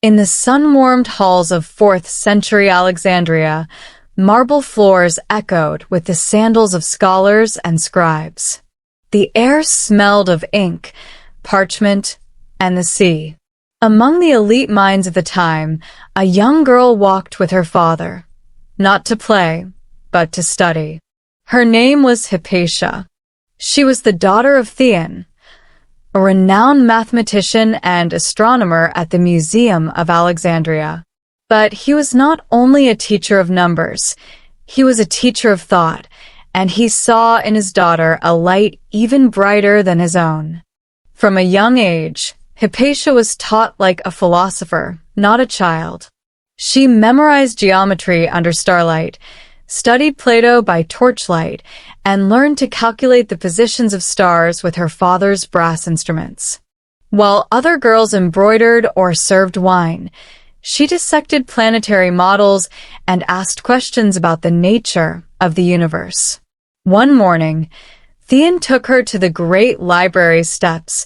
In the sun-warmed halls of 4th century Alexandria, marble floors echoed with the sandals of scholars and scribes. The air smelled of ink, parchment, and the sea. Among the elite minds of the time, a young girl walked with her father, not to play, but to study. Her name was Hypatia. She was the daughter of Theon, a renowned mathematician and astronomer at the Museum of Alexandria. But he was not only a teacher of numbers, he was a teacher of thought, and he saw in his daughter a light even brighter than his own. From a young age, Hypatia was taught like a philosopher, not a child. She memorized geometry under starlight, studied Plato by torchlight, and learned to calculate the positions of stars with her father's brass instruments. While other girls embroidered or served wine, she dissected planetary models and asked questions about the nature of the universe. One morning, Theon took her to the great library steps,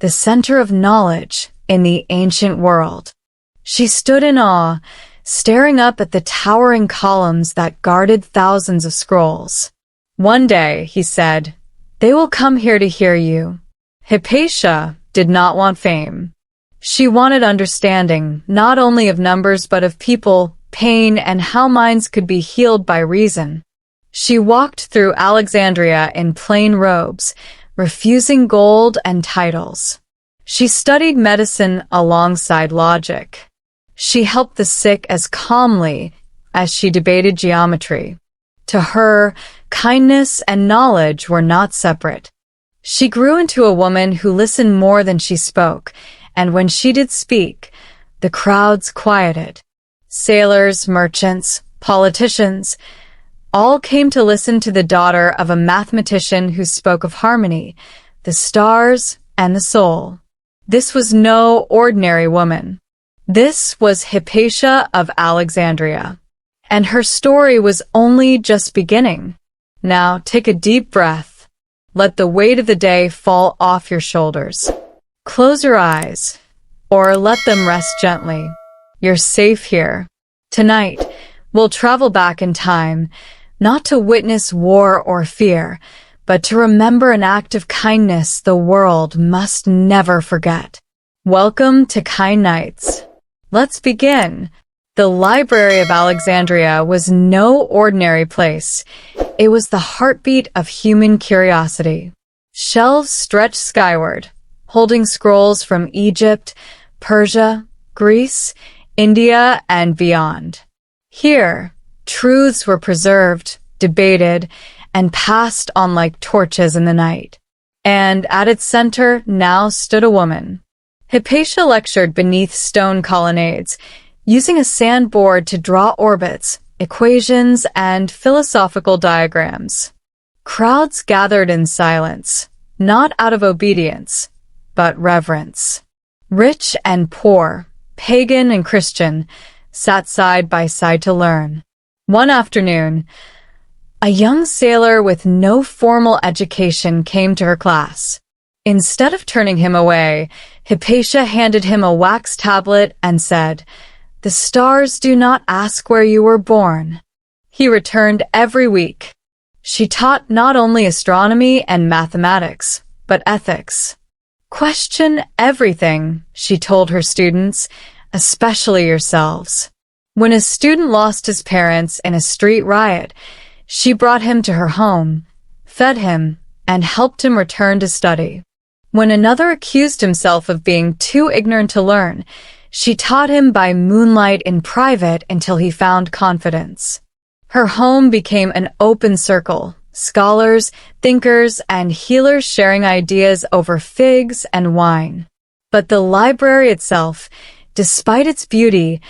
the center of knowledge in the ancient world. She stood in awe, staring up at the towering columns that guarded thousands of scrolls. One day, he said, they will come here to hear you. Hypatia did not want fame. She wanted understanding, not only of numbers but of people, pain, and how minds could be healed by reason. She walked through Alexandria in plain robes, refusing gold and titles. She studied medicine alongside logic. She helped the sick as calmly as she debated geometry. To her, kindness and knowledge were not separate. She grew into a woman who listened more than she spoke, and when she did speak, the crowds quieted. Sailors, merchants, politicians, all came to listen to the daughter of a mathematician who spoke of harmony, the stars, and the soul. This was no ordinary woman. This was Hypatia of Alexandria. And her story was only just beginning. Now take a deep breath. Let the weight of the day fall off your shoulders. Close your eyes, or let them rest gently. You're safe here. Tonight, we'll travel back in time, not to witness war or fear, but to remember an act of kindness the world must never forget. Welcome to Kind Nights. Let's begin. The Library of Alexandria was no ordinary place. It was the heartbeat of human curiosity. Shelves stretched skyward, holding scrolls from Egypt, Persia, Greece, India, and beyond. Here, truths were preserved, debated, and passed on like torches in the night. And at its center now stood a woman. Hypatia lectured beneath stone colonnades, using a sandboard to draw orbits, equations, and philosophical diagrams. Crowds gathered in silence, not out of obedience, but reverence. Rich and poor, pagan and Christian, sat side by side to learn. One afternoon, a young sailor with no formal education came to her class. Instead of turning him away, Hypatia handed him a wax tablet and said, "The stars do not ask where you were born." He returned every week. She taught not only astronomy and mathematics, but ethics. Question everything, she told her students, especially yourselves. When a student lost his parents in a street riot, she brought him to her home, fed him, and helped him return to study. When another accused himself of being too ignorant to learn, she taught him by moonlight in private until he found confidence. Her home became an open circle, scholars, thinkers, and healers sharing ideas over figs and wine. But the library itself, despite its beauty,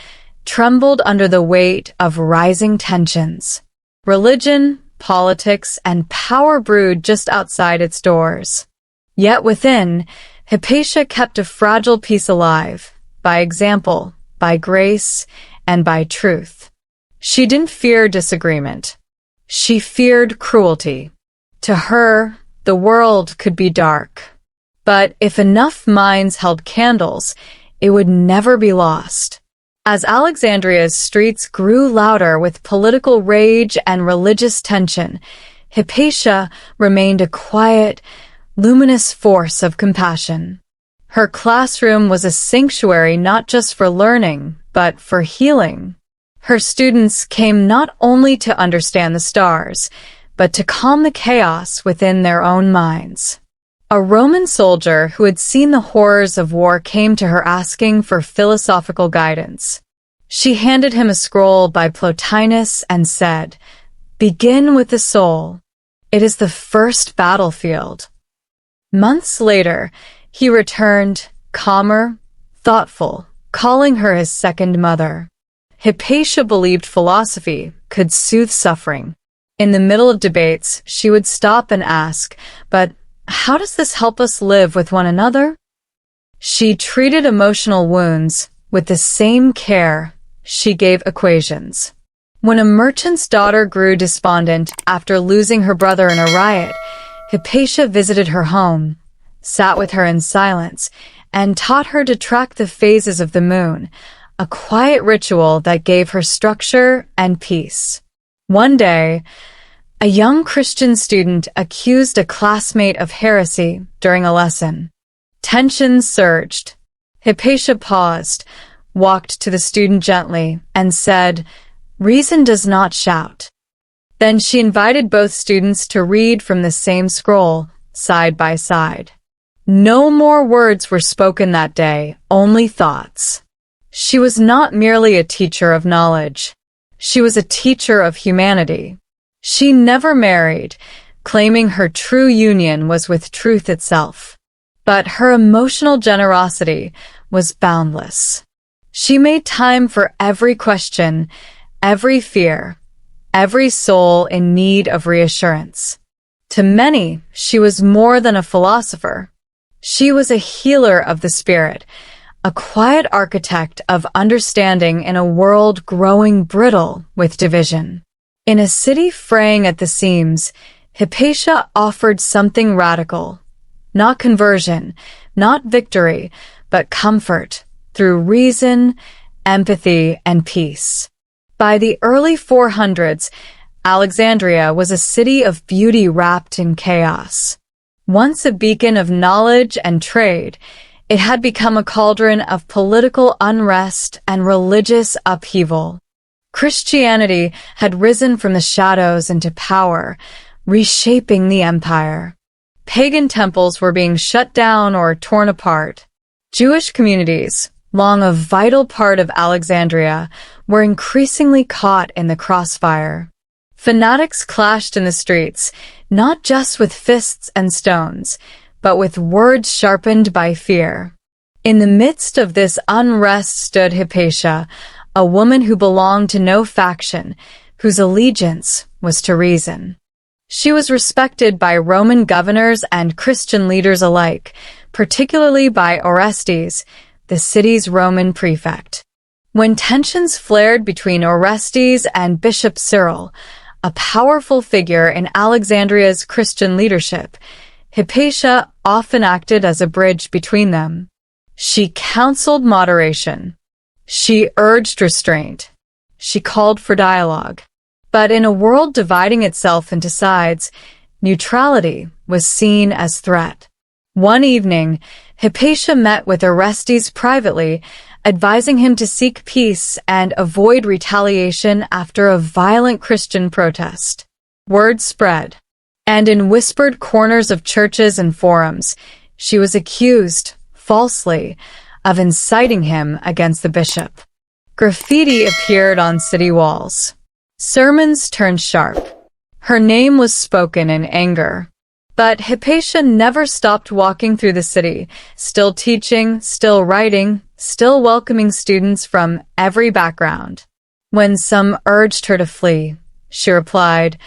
trembled under the weight of rising tensions. Religion, politics, and power brewed just outside its doors. Yet within, Hypatia kept a fragile peace alive, by example, by grace, and by truth. She didn't fear disagreement. She feared cruelty. To her, the world could be dark. But if enough minds held candles, it would never be lost. As Alexandria's streets grew louder with political rage and religious tension, Hypatia remained a quiet, luminous force of compassion. Her classroom was a sanctuary not just for learning, but for healing. Her students came not only to understand the stars, but to calm the chaos within their own minds. A Roman soldier who had seen the horrors of war came to her asking for philosophical guidance. She handed him a scroll by Plotinus and said, "Begin with the soul. It is the first battlefield." Months later, he returned, calmer, thoughtful, calling her his second mother. Hypatia believed philosophy could soothe suffering. In the middle of debates, she would stop and ask, "But how does this help us live with one another?" She treated emotional wounds with the same care she gave equations. When a merchant's daughter grew despondent after losing her brother in a riot, Hypatia visited her home, sat with her in silence, and taught her to track the phases of the moon, a quiet ritual that gave her structure and peace. One day, a young Christian student accused a classmate of heresy during a lesson. Tensions surged. Hypatia paused, walked to the student gently, and said, "Reason does not shout." Then she invited both students to read from the same scroll, side by side. No more words were spoken that day, only thoughts. She was not merely a teacher of knowledge. She was a teacher of humanity. She never married, claiming her true union was with truth itself. But her emotional generosity was boundless. She made time for every question, every fear, every soul in need of reassurance. To many, she was more than a philosopher. She was a healer of the spirit, a quiet architect of understanding in a world growing brittle with division. In a city fraying at the seams, Hypatia offered something radical. Not conversion, not victory, but comfort through reason, empathy, and peace. By the early 400s, Alexandria was a city of beauty wrapped in chaos. Once a beacon of knowledge and trade, it had become a cauldron of political unrest and religious upheaval. Christianity had risen from the shadows into power, reshaping the empire. Pagan temples were being shut down or torn apart. Jewish communities, long a vital part of Alexandria, were increasingly caught in the crossfire. Fanatics clashed in the streets, not just with fists and stones, but with words sharpened by fear. In the midst of this unrest stood Hypatia, a woman who belonged to no faction, whose allegiance was to reason. She was respected by Roman governors and Christian leaders alike, particularly by Orestes, the city's Roman prefect. When tensions flared between Orestes and Bishop Cyril, a powerful figure in Alexandria's Christian leadership, Hypatia often acted as a bridge between them. She counseled moderation. She urged restraint. She called for dialogue. But in a world dividing itself into sides, neutrality was seen as threat. One evening, Hypatia met with Orestes privately, advising him to seek peace and avoid retaliation after a violent Christian protest. Word spread, and in whispered corners of churches and forums, she was accused, falsely, of inciting him against the bishop. Graffiti appeared on city walls. Sermons turned sharp. Her name was spoken in anger. But Hypatia never stopped walking through the city, still teaching, still writing, still welcoming students from every background. When some urged her to flee, she replied,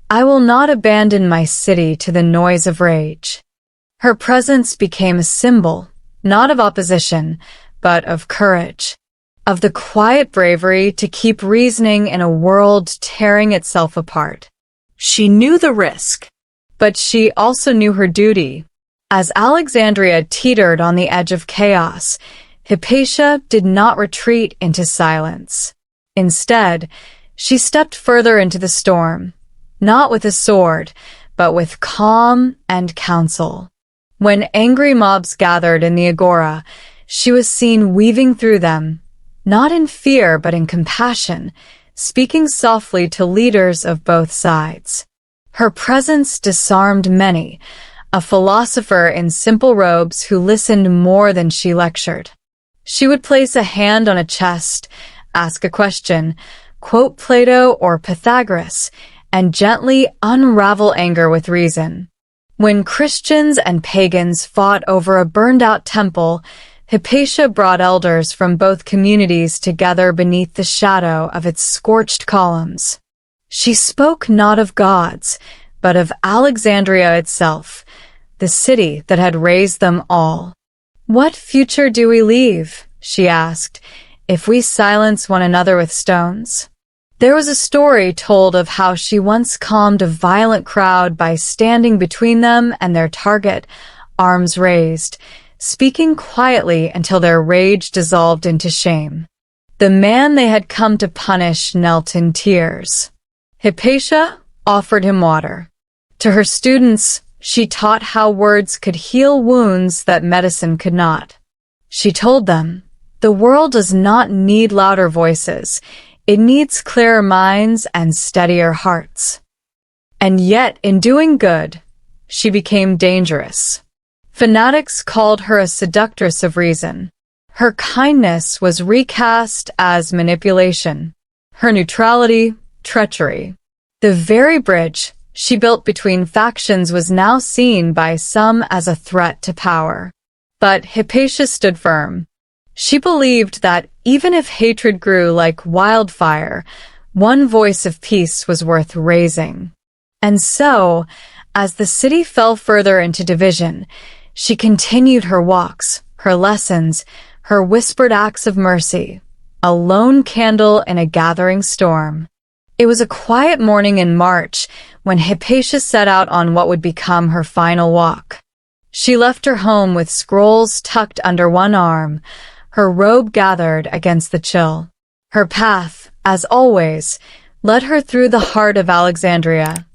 "I will not abandon my city to the noise of rage." Her presence became a symbol, not of opposition, but of courage, of the quiet bravery to keep reasoning in a world tearing itself apart. She knew the risk, but she also knew her duty. As Alexandria teetered on the edge of chaos, Hypatia did not retreat into silence. Instead, she stepped further into the storm, not with a sword, but with calm and counsel. When angry mobs gathered in the agora, she was seen weaving through them, not in fear but in compassion, speaking softly to leaders of both sides. Her presence disarmed many, a philosopher in simple robes who listened more than she lectured. She would place a hand on a chest, ask a question, quote Plato or Pythagoras, and gently unravel anger with reason. When Christians and pagans fought over a burned-out temple, Hypatia brought elders from both communities together beneath the shadow of its scorched columns. She spoke not of gods, but of Alexandria itself, the city that had raised them all. "What future do we leave," she asked, "if we silence one another with stones?" There was a story told of how she once calmed a violent crowd by standing between them and their target, arms raised, speaking quietly until their rage dissolved into shame. The man they had come to punish knelt in tears. Hypatia offered him water. To her students, she taught how words could heal wounds that medicine could not. She told them, "The world does not need louder voices. It needs clearer minds and steadier hearts." And yet, in doing good, she became dangerous. Fanatics called her a seductress of reason. Her kindness was recast as manipulation, her neutrality, treachery. The very bridge she built between factions was now seen by some as a threat to power. But Hypatia stood firm. She believed that even if hatred grew like wildfire, one voice of peace was worth raising. And so, as the city fell further into division, she continued her walks, her lessons, her whispered acts of mercy, a lone candle in a gathering storm. It was a quiet morning in March when Hypatia set out on what would become her final walk. She left her home with scrolls tucked under one arm, her robe gathered against the chill. Her path, as always, led her through the heart of Alexandria,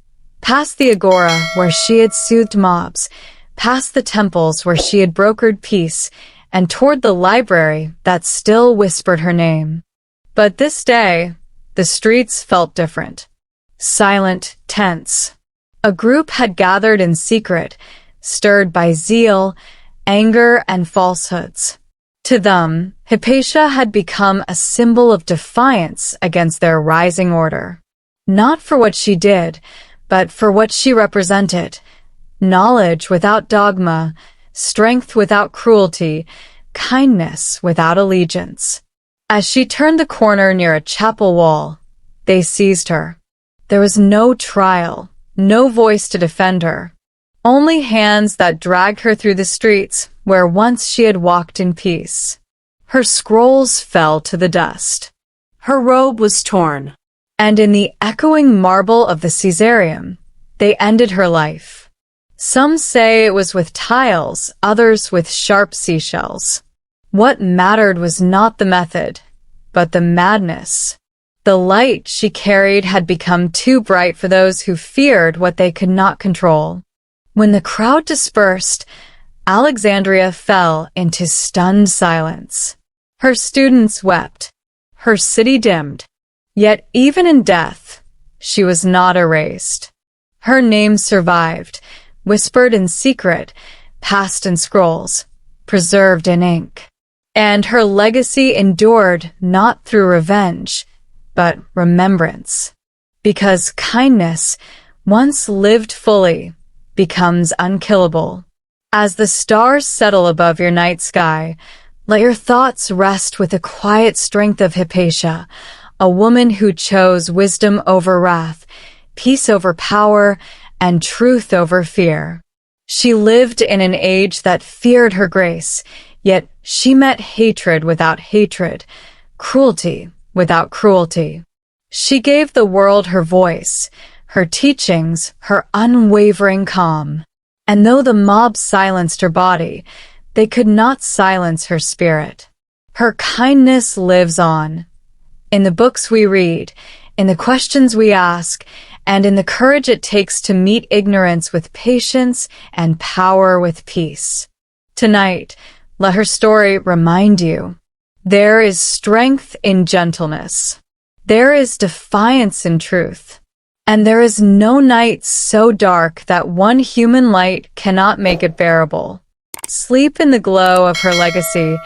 past the agora where she had soothed mobs, past the temples where she had brokered peace, and toward the library that still whispered her name. But this day, the streets felt different. Silent, tense. A group had gathered in secret, stirred by zeal, anger, and falsehoods. To them, Hypatia had become a symbol of defiance against their rising order. Not for what she did, but for what she represented. Knowledge without dogma, strength without cruelty, kindness without allegiance. As she turned the corner near a chapel wall, they seized her. There was no trial, no voice to defend her. Only hands that dragged her through the streets where once she had walked in peace. Her scrolls fell to the dust. Her robe was torn. And in the echoing marble of the Caesareum, they ended her life. Some say it was with tiles, others with sharp seashells. What mattered was not the method, but the madness. The light she carried had become too bright for those who feared what they could not control. When the crowd dispersed, Alexandria fell into stunned silence. Her students wept. Her city dimmed. Yet even in death, she was not erased. Her name survived, whispered in secret, passed in scrolls, preserved in ink. And her legacy endured not through revenge, but remembrance. Because kindness, once lived fully, becomes unkillable. As the stars settle above your night sky, let your thoughts rest with the quiet strength of Hypatia, a woman who chose wisdom over wrath, peace over power, and truth over fear. She lived in an age that feared her grace, yet she met hatred without hatred, cruelty without cruelty. She gave the world her voice, her teachings, her unwavering calm. And though the mob silenced her body, they could not silence her spirit. Her kindness lives on. In the books we read, in the questions we ask, and in the courage it takes to meet ignorance with patience and power with peace. Tonight, let her story remind you. There is strength in gentleness. There is defiance in truth. And there is no night so dark that one human light cannot make it bearable. Sleep in the glow of her legacy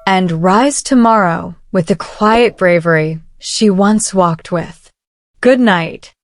and rise tomorrow with the quiet bravery she once walked with. Good night.